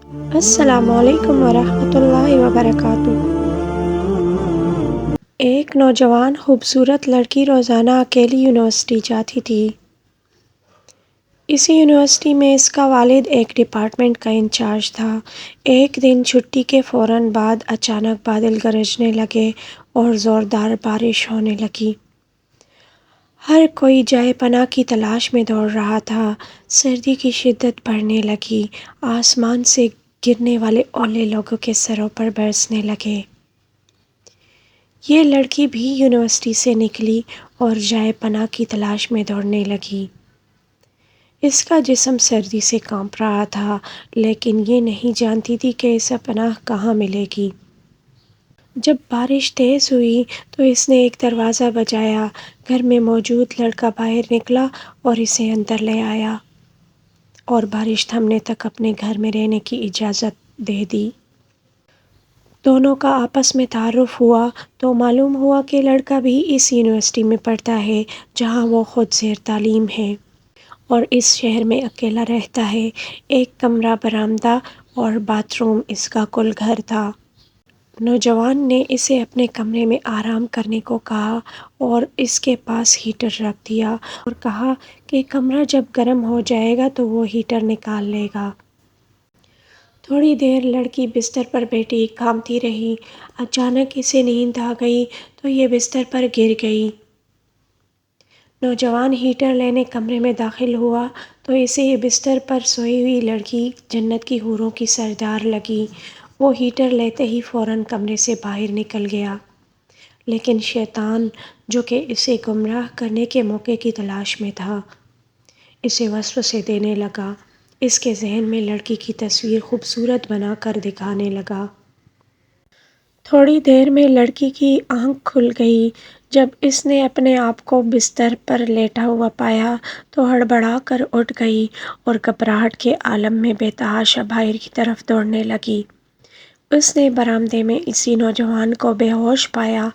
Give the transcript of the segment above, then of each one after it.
السلام علیکم ورحمۃ اللہ وبرکاتہ۔ ایک نوجوان خوبصورت لڑکی روزانہ اکیلی یونیورسٹی جاتی تھی۔ اسی یونیورسٹی میں اس کا والد ایک ڈپارٹمنٹ کا انچارج تھا۔ ایک دن چھٹی کے فوراً بعد اچانک بادل گرجنے لگے اور زوردار بارش ہونے لگی۔ ہر کوئی جائے پناہ کی تلاش میں دوڑ رہا تھا۔ سردی کی شدت بڑھنے لگی۔ آسمان سے گرنے والے اولے لوگوں کے سروں پر برسنے لگے۔ یہ لڑکی بھی یونیورسٹی سے نکلی اور جائے پناہ کی تلاش میں دوڑنے لگی۔ اس کا جسم سردی سے کانپ رہا تھا، لیکن یہ نہیں جانتی تھی کہ اسے پناہ کہاں ملے گی۔ جب بارش تیز ہوئی تو اس نے ایک دروازہ بجایا۔ گھر میں موجود لڑکا باہر نکلا اور اسے اندر لے آیا اور بارش تھمنے تک اپنے گھر میں رہنے کی اجازت دے دی۔ دونوں کا آپس میں تعارف ہوا تو معلوم ہوا کہ لڑکا بھی اس یونیورسٹی میں پڑھتا ہے جہاں وہ خود زیر تعلیم ہے اور اس شہر میں اکیلا رہتا ہے۔ ایک کمرہ، برآمدہ اور باتھ روم اس کا کل گھر تھا۔ نوجوان نے اسے اپنے کمرے میں آرام کرنے کو کہا اور اس کے پاس ہیٹر رکھ دیا اور کہا کہ کمرہ جب گرم ہو جائے گا تو وہ ہیٹر نکال لے گا۔ تھوڑی دیر لڑکی بستر پر بیٹھی کانپتی رہی۔ اچانک اسے نیند آ گئی تو یہ بستر پر گر گئی۔ نوجوان ہیٹر لینے کمرے میں داخل ہوا تو اسے بستر پر سوئی ہوئی لڑکی جنت کی حوروں کی سردار لگی۔ وہ ہیٹر لیتے ہی فوراً کمرے سے باہر نکل گیا، لیکن شیطان، جو کہ اسے گمراہ کرنے کے موقع کی تلاش میں تھا، اسے وسوسے دینے لگا۔ اس کے ذہن میں لڑکی کی تصویر خوبصورت بنا کر دکھانے لگا۔ تھوڑی دیر میں لڑکی کی آنکھ کھل گئی۔ جب اس نے اپنے آپ کو بستر پر لیٹا ہوا پایا تو ہڑبڑا کر اٹھ گئی اور گھبراہٹ کے عالم میں بے تحاشا باہر کی طرف دوڑنے لگی۔ اس نے برآمدے میں اسی نوجوان کو بے ہوش پایا۔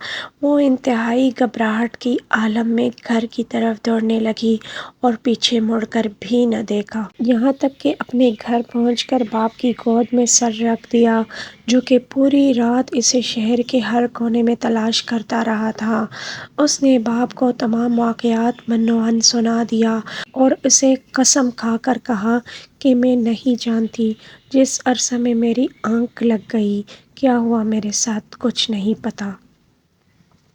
وہ انتہائی گھبراہٹ کی عالم میں گھر کی طرف دوڑنے لگی اور پیچھے مڑ کر بھی نہ دیکھا۔ یہاں تک کہ اپنے گھر پہنچ کر باپ کی گود میں سر رکھ دیا، جو کہ پوری رات اسے شہر کے ہر کونے میں تلاش کرتا رہا تھا۔ اس نے باپ کو تمام واقعات من و عن سنا دیا اور اسے قسم کھا کر کہا کہ میں نہیں جانتی۔ جس عرصہ میں میری آنکھ لگ گئی، کیا ہوا میرے ساتھ کچھ نہیں پتا۔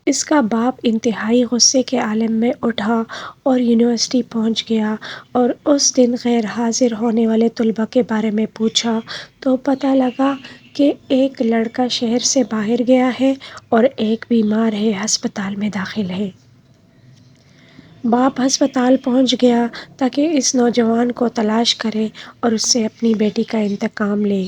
اس کا باپ انتہائی غصے کے عالم میں اٹھا اور یونیورسٹی پہنچ گیا اور اس دن غیر حاضر ہونے والے طلباء کے بارے میں پوچھا تو پتہ لگا کہ ایک لڑکا شہر سے باہر گیا ہے اور ایک بیمار ہے، ہسپتال میں داخل ہے۔ باپ ہسپتال پہنچ گیا تاکہ اس نوجوان کو تلاش کرے اور اس سے اپنی بیٹی کا انتقام لے۔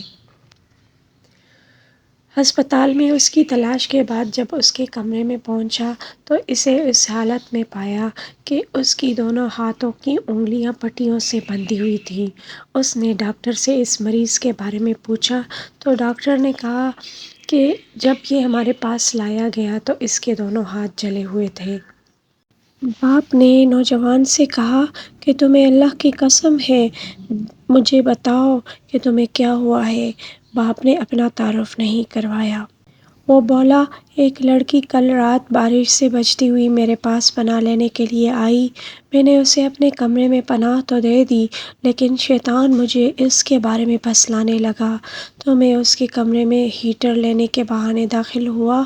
ہسپتال میں اس کی تلاش کے بعد جب اس کے کمرے میں پہنچا تو اسے اس حالت میں پایا کہ اس کی دونوں ہاتھوں کی انگلیاں پٹیوں سے بندھی ہوئی تھیں۔ اس نے ڈاکٹر سے اس مریض کے بارے میں پوچھا تو ڈاکٹر نے کہا کہ جب یہ ہمارے پاس لایا گیا تو اس کے دونوں ہاتھ جلے ہوئے تھے۔ باپ نے نوجوان سے کہا کہ تمہیں اللہ کی قسم ہے، مجھے بتاؤ کہ تمہیں کیا ہوا ہے۔ باپ نے اپنا تعارف نہیں کروایا۔ وہ بولا، ایک لڑکی کل رات بارش سے بچتی ہوئی میرے پاس پناہ لینے کے لیے آئی۔ میں نے اسے اپنے کمرے میں پناہ تو دے دی، لیکن شیطان مجھے اس کے بارے میں پھسلانے لگا تو میں اس کے کمرے میں ہیٹر لینے کے بہانے داخل ہوا۔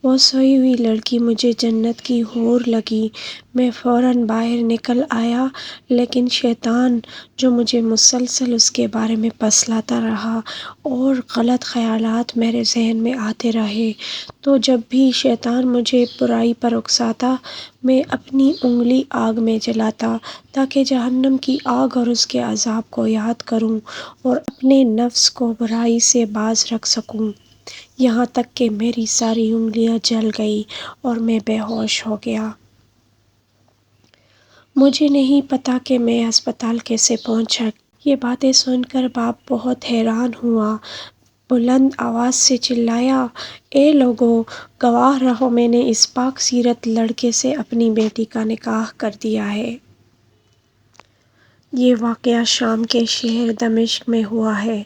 وہ سوئی ہوئی لڑکی مجھے جنت کی حور لگی۔ میں فوراً باہر نکل آیا، لیکن شیطان، جو مجھے مسلسل اس کے بارے میں پھسلاتا رہا اور غلط خیالات میرے ذہن میں آتے رہے، تو جب بھی شیطان مجھے برائی پر اکساتا، میں اپنی انگلی آگ میں جلاتا تاکہ جہنم کی آگ اور اس کے عذاب کو یاد کروں اور اپنے نفس کو برائی سے باز رکھ سکوں، یہاں تک کہ میری ساری انگلیاں جل گئیں اور میں بے ہوش ہو گیا۔ مجھے نہیں پتا کہ میں ہسپتال کیسے پہنچا۔ یہ باتیں سن کر باپ بہت حیران ہوا۔ بلند آواز سے چلایا، اے لوگو، گواہ رہو، میں نے اس پاک سیرت لڑکے سے اپنی بیٹی کا نکاح کر دیا ہے۔ یہ واقعہ شام کے شہر دمشق میں ہوا ہے۔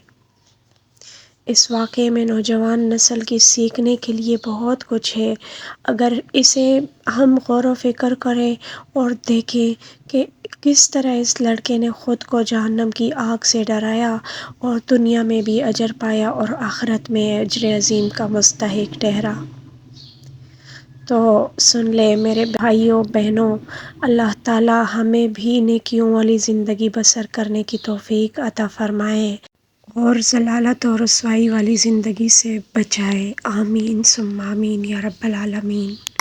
اس واقعے میں نوجوان نسل کی سیکھنے کے لیے بہت کچھ ہے۔ اگر اسے ہم غور و فکر کریں اور دیکھیں کہ کس طرح اس لڑکے نے خود کو جہنم کی آگ سے ڈرایا اور دنیا میں بھی اجر پایا اور آخرت میں اجر عظیم کا مستحق ٹھہرا۔ تو سن لے میرے بھائیوں بہنوں، اللہ تعالی ہمیں بھی نیکیوں والی زندگی بسر کرنے کی توفیق عطا فرمائے اور ضلالت اور رسوائی والی زندگی سے بچائے۔ آمین ثم آمین یا رب العالمین۔